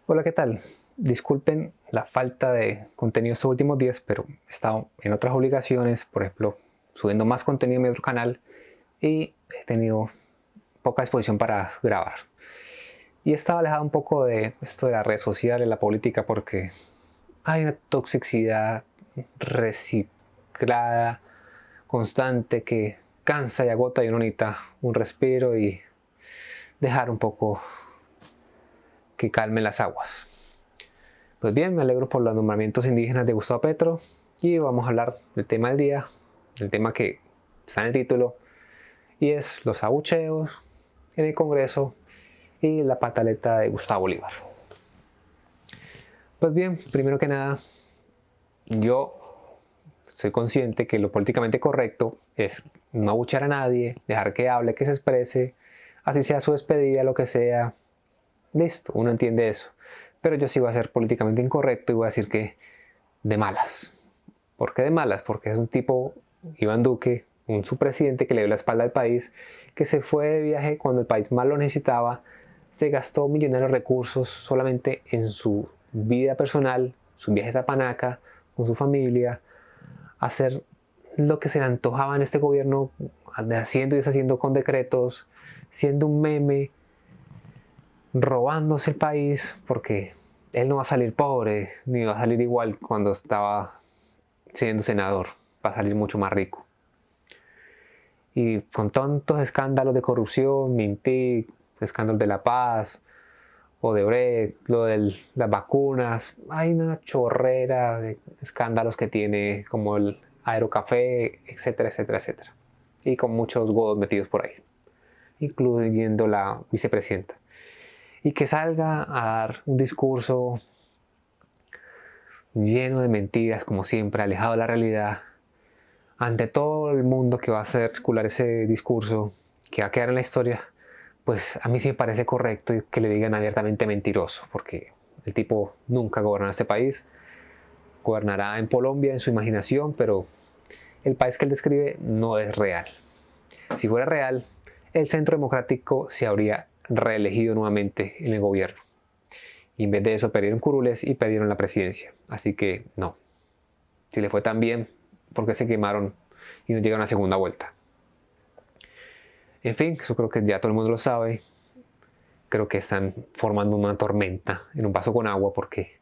Hola, ¿qué tal? Disculpen la falta de contenido estos últimos días, pero he estado en otras obligaciones, por ejemplo, subiendo más contenido en mi otro canal y he tenido poca disposición para grabar. Y he estado alejado un poco de esto de las redes sociales, la política, porque hay una toxicidad reciclada, constante, que cansa y agota y uno necesita un respiro y dejar un poco que calmen las aguas. Pues bien, me alegro por los nombramientos indígenas de Gustavo Petro y vamos a hablar del tema del día, el tema que está en el título, y es los abucheos en el Congreso y la pataleta de Gustavo Bolívar. Pues bien, primero que nada, yo soy consciente que lo políticamente correcto es no abuchear a nadie, dejar que hable, que se exprese, así sea su despedida, lo que sea. Listo, uno entiende eso. Pero yo sí voy a ser políticamente incorrecto y voy a decir que de malas. ¿Por qué de malas? Porque es un tipo, Iván Duque, un subpresidente que le dio la espalda al país, que se fue de viaje cuando el país más lo necesitaba, se gastó millonarios recursos solamente en su vida personal, sus viajes a Panaca, con su familia, hacer lo que se le antojaba en este gobierno, haciendo y deshaciendo con decretos, siendo un meme, robándose el país, porque él no va a salir pobre, ni va a salir igual cuando estaba siendo senador, va a salir mucho más rico. Y con tantos escándalos de corrupción, Mintic, escándalo de La Paz, Odebrecht, lo de las vacunas, hay una chorrera de escándalos que tiene, como el Aerocafé, etcétera, etcétera, etcétera. Y con muchos godos metidos por ahí, incluyendo la vicepresidenta. Y que salga a dar un discurso lleno de mentiras, como siempre, alejado de la realidad, ante todo el mundo que va a hacer circular ese discurso, que va a quedar en la historia, pues a mí sí me parece correcto que le digan abiertamente mentiroso, porque el tipo nunca gobernará este país, gobernará en Colombia en su imaginación, pero el país que él describe no es real. Si fuera real, el Centro Democrático se habría reelegido nuevamente en el gobierno. Y en vez de eso perdieron curules y perdieron la presidencia. Así que no. Si le fue tan bien, ¿por qué se quemaron y no llegaron a segunda vuelta? En fin, eso creo que ya todo el mundo lo sabe. Creo que están formando una tormenta en un vaso con agua, porque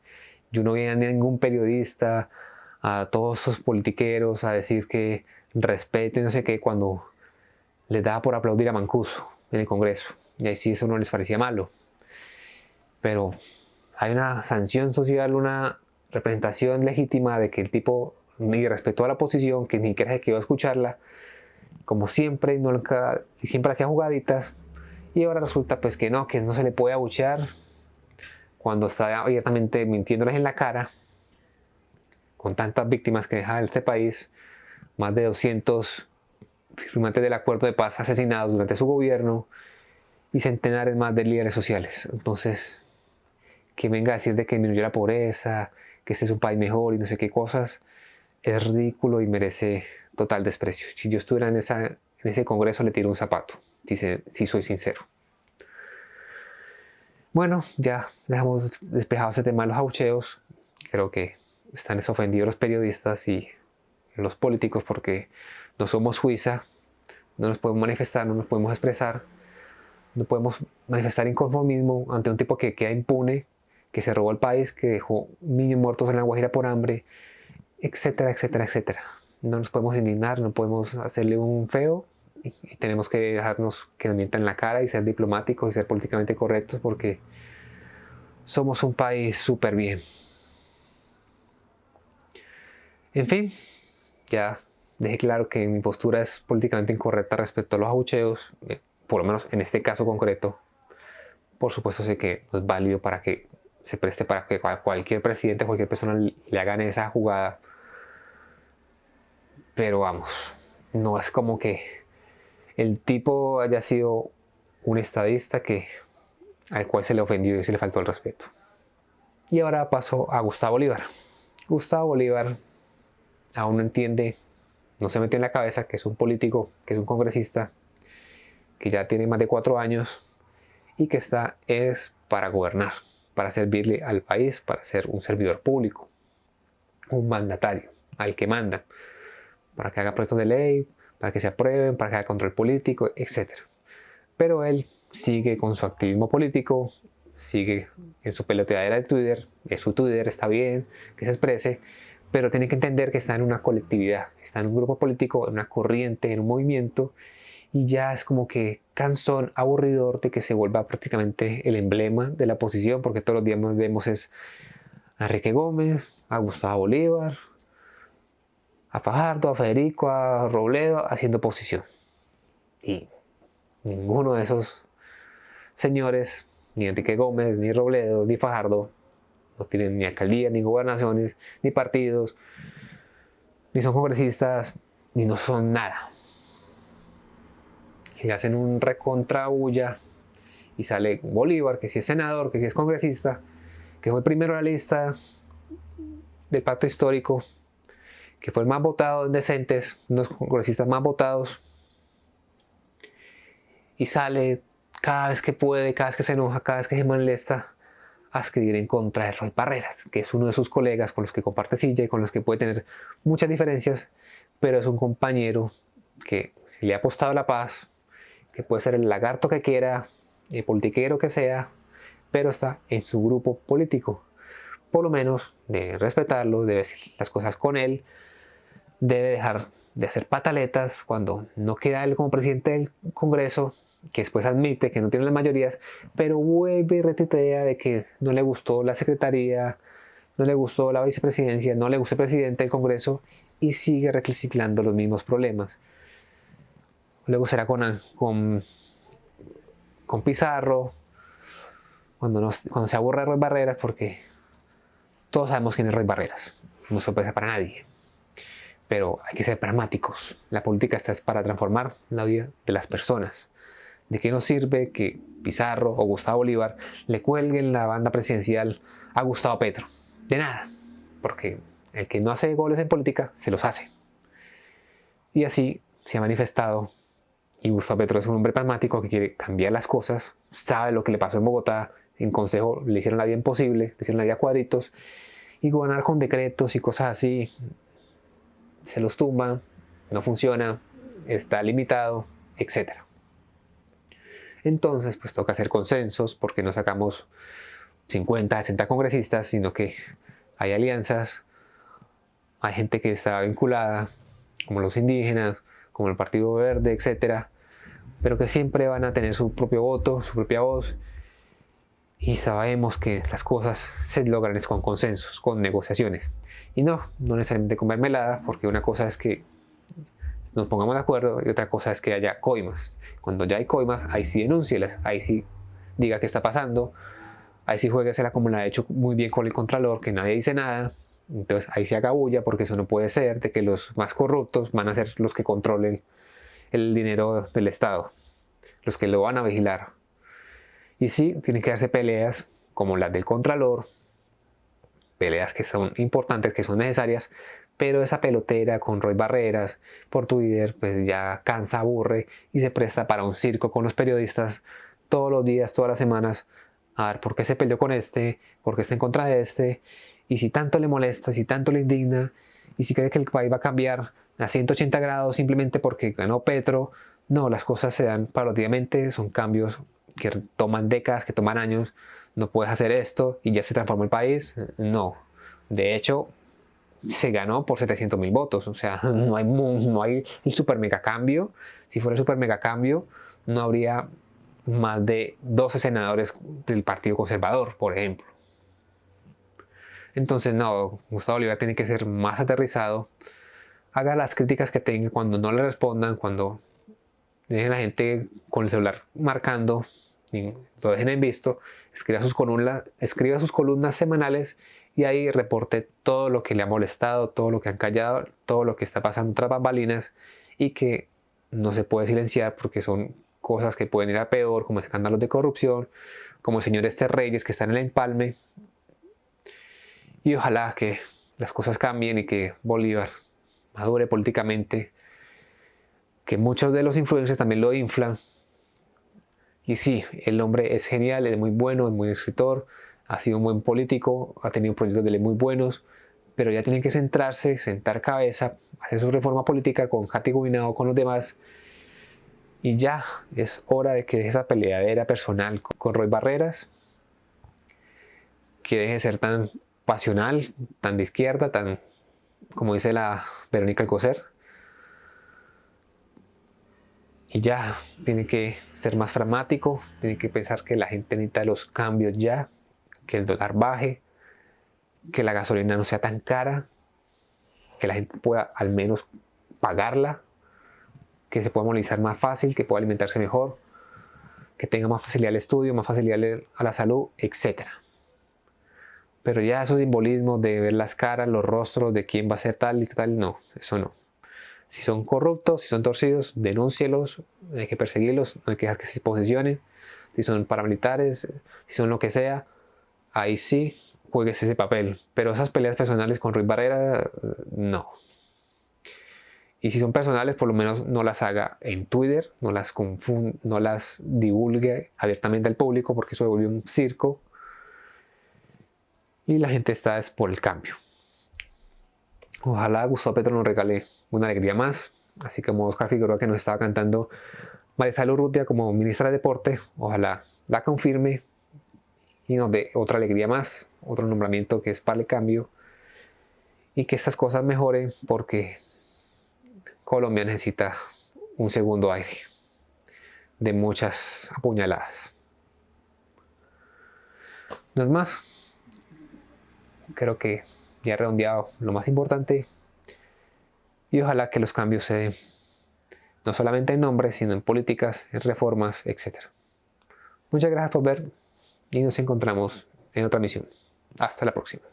yo no veía a ningún periodista, a todos esos politiqueros a decir que respeten no sé qué cuando les daba por aplaudir a Mancuso en el Congreso. Y ahí sí eso no les parecía malo. Pero hay una sanción social, una representación legítima de que el tipo ni respetó a la oposición, que ni siquiera se quedó a escucharla, como siempre, y siempre hacía jugaditas, y ahora resulta pues que no se le puede abuchear cuando está abiertamente mintiéndoles en la cara, con tantas víctimas que deja este país, más de 200 firmantes del acuerdo de paz asesinados durante su gobierno, y centenares más de líderes sociales. Entonces, que venga a decir de que disminuyó la pobreza, que este es un país mejor y no sé qué cosas, es ridículo y merece total desprecio. Si yo estuviera en ese congreso le tiro un zapato, si soy sincero. Bueno, ya dejamos despejado ese tema de los abucheos. Creo que están ofendidos los periodistas y los políticos porque no somos Suiza, no nos podemos manifestar, no nos podemos expresar, no podemos manifestar inconformismo ante un tipo que queda impune, que se robó el país, que dejó niños muertos en la Guajira por hambre, etcétera, etcétera, etcétera. No nos podemos indignar, no podemos hacerle un feo y tenemos que dejarnos que nos mientan en la cara y ser diplomáticos y ser políticamente correctos, porque somos un país súper bien. En fin, ya dejé claro que mi postura es políticamente incorrecta respecto a los abucheos, por lo menos en este caso concreto. Por supuesto sé que no es válido para que se preste para que cualquier presidente, cualquier persona le hagan esa jugada. Pero vamos, no es como que el tipo haya sido un estadista al cual se le ofendió y se le faltó el respeto. Y ahora paso a Gustavo Bolívar. Gustavo Bolívar aún no entiende, no se mete en la cabeza que es un político, que es un congresista, que ya tiene más de 4 años y que es para gobernar, para servirle al país, para ser un servidor público, un mandatario, al que manda, para que haga proyectos de ley, para que se aprueben, para que haga control político, etc. Pero él sigue con su activismo político, sigue en su peloteadera de Twitter, es su Twitter, está bien que se exprese, pero tiene que entender que está en una colectividad, está en un grupo político, en una corriente, en un movimiento, y ya es como que cansón, aburridor de que se vuelva prácticamente el emblema de la oposición, porque todos los días nos vemos es a Enrique Gómez, a Gustavo Bolívar, a Fajardo, a Federico, a Robledo haciendo oposición. Y ninguno de esos señores, ni Enrique Gómez, ni Robledo, ni Fajardo, no tienen ni alcaldías, ni gobernaciones, ni partidos, ni son congresistas, ni no son nada. Y hacen un recontrabulla y sale Bolívar, que sí es senador, que sí es congresista, que fue primero en la lista del pacto histórico, que fue el más votado en Decentes, uno de los congresistas más votados, y sale cada vez que puede, cada vez que se enoja, cada vez que se molesta, a escribir en contra de Roy Barreras, que es uno de sus colegas con los que comparte silla y con los que puede tener muchas diferencias, pero es un compañero que si le ha apostado a la paz, que puede ser el lagarto que quiera, el politiquero que sea, pero está en su grupo político. Por lo menos debe respetarlo, debe decir las cosas con él, debe dejar de hacer pataletas cuando no queda él como presidente del Congreso, que después admite que no tiene las mayorías, pero vuelve y retuitea de que no le gustó la secretaría, no le gustó la vicepresidencia, no le gustó el presidente del Congreso y sigue reciclando los mismos problemas. Luego será con Pizarro, cuando se aburre de Roy Barreras, porque todos sabemos quién es Roy Barreras, no sorpresa para nadie. Pero hay que ser pragmáticos. La política está para transformar la vida de las personas. ¿De qué nos sirve que Pizarro o Gustavo Bolívar le cuelguen la banda presidencial a Gustavo Petro? De nada, porque el que no hace goles en política se los hace. Y así se ha manifestado. Y Gustavo Petro es un hombre pragmático que quiere cambiar las cosas, sabe lo que le pasó en Bogotá, en Consejo le hicieron la vida imposible, le hicieron la vida a cuadritos, y gobernar con decretos y cosas así, se los tumba, no funciona, está limitado, etc. Entonces, pues toca hacer consensos, porque no sacamos 50, 60 congresistas, sino que hay alianzas, hay gente que está vinculada, como los indígenas, como el Partido Verde, etc., pero que siempre van a tener su propio voto, su propia voz, y sabemos que las cosas se logran con consensos, con negociaciones, y no necesariamente con mermelada, porque una cosa es que nos pongamos de acuerdo y otra cosa es que haya coimas. Cuando ya hay coimas, ahí sí denúncielas, ahí sí diga qué está pasando, ahí sí juéguesela como la ha hecho muy bien con el Contralor, que nadie dice nada. Entonces ahí se haga bulla, porque eso no puede ser, de que los más corruptos van a ser los que controlen el dinero del Estado, los que lo van a vigilar. Y sí, tienen que darse peleas como las del Contralor, peleas que son importantes, que son necesarias, pero esa pelotera con Roy Barreras por Twitter pues ya cansa, aburre y se presta para un circo con los periodistas todos los días, todas las semanas, a ver por qué se peleó con este, por qué está en contra de este, y si tanto le molesta, si tanto le indigna, y si cree que el país va a cambiar a 180 grados simplemente porque ganó Petro. No, las cosas se dan paulatinamente, son cambios que toman décadas, que toman años. No puedes hacer esto y ya se transformó el país. No, de hecho se ganó por 700.000 votos, o sea, no hay el super mega cambio. Si fuera el super mega cambio, no habría más de 12 senadores del Partido Conservador, por ejemplo. Entonces no, Gustavo Bolívar tiene que ser más aterrizado, haga las críticas que tenga, cuando no le respondan, cuando dejen a la gente con el celular marcando, y lo dejen en visto, escriba sus columnas semanales y ahí reporte todo lo que le ha molestado, todo lo que han callado, todo lo que está pasando tras bambalinas y que no se puede silenciar porque son cosas que pueden ir a peor, como escándalos de corrupción, como el señor Reyes que está en el empalme. Y ojalá que las cosas cambien y que Bolívar madure políticamente, que muchos de los influencers también lo inflan, Y sí, el hombre es genial, es muy bueno, es muy escritor, ha sido un buen político, ha tenido proyectos de ley muy buenos, pero ya tienen que centrarse, sentar cabeza, hacer su reforma política con Jati Gobinado, con los demás. Y ya es hora de que deje esa peleadera personal con Roy Barreras, que deje de ser tan pasional, tan de izquierda, tan, como dice la Verónica Alcocer. Y ya, tiene que ser más pragmático, tiene que pensar que la gente necesita los cambios ya, que el dólar baje, que la gasolina no sea tan cara, que la gente pueda al menos pagarla, que se pueda movilizar más fácil, que pueda alimentarse mejor, que tenga más facilidad al estudio, más facilidad a la salud, etc. Pero ya esos simbolismos de ver las caras, los rostros de quién va a ser tal y tal, no, eso no. Si son corruptos, si son torcidos, denúncielos, hay que perseguirlos, no hay que dejar que se posicionen. Si son paramilitares, si son lo que sea, ahí sí juegues ese papel. Pero esas peleas personales con Ruiz Barrera, no. Y si son personales, por lo menos no las haga en Twitter, no las divulgue abiertamente al público, porque eso se volvió un circo. Y la gente está es por el cambio. Ojalá Gustavo Petro nos regale una alegría más, así como Oscar Figueroa, que nos estaba cantando Marisol Urrutia como ministra de Deporte. Ojalá la confirme y nos dé otra alegría más, otro nombramiento que es para el cambio, y que estas cosas mejoren, porque Colombia necesita un segundo aire de muchas apuñaladas. No es más, creo que ya he redondeado lo más importante, y ojalá que los cambios se den no solamente en nombres, sino en políticas, en reformas, etc. Muchas gracias por ver y nos encontramos en otra misión. Hasta la próxima.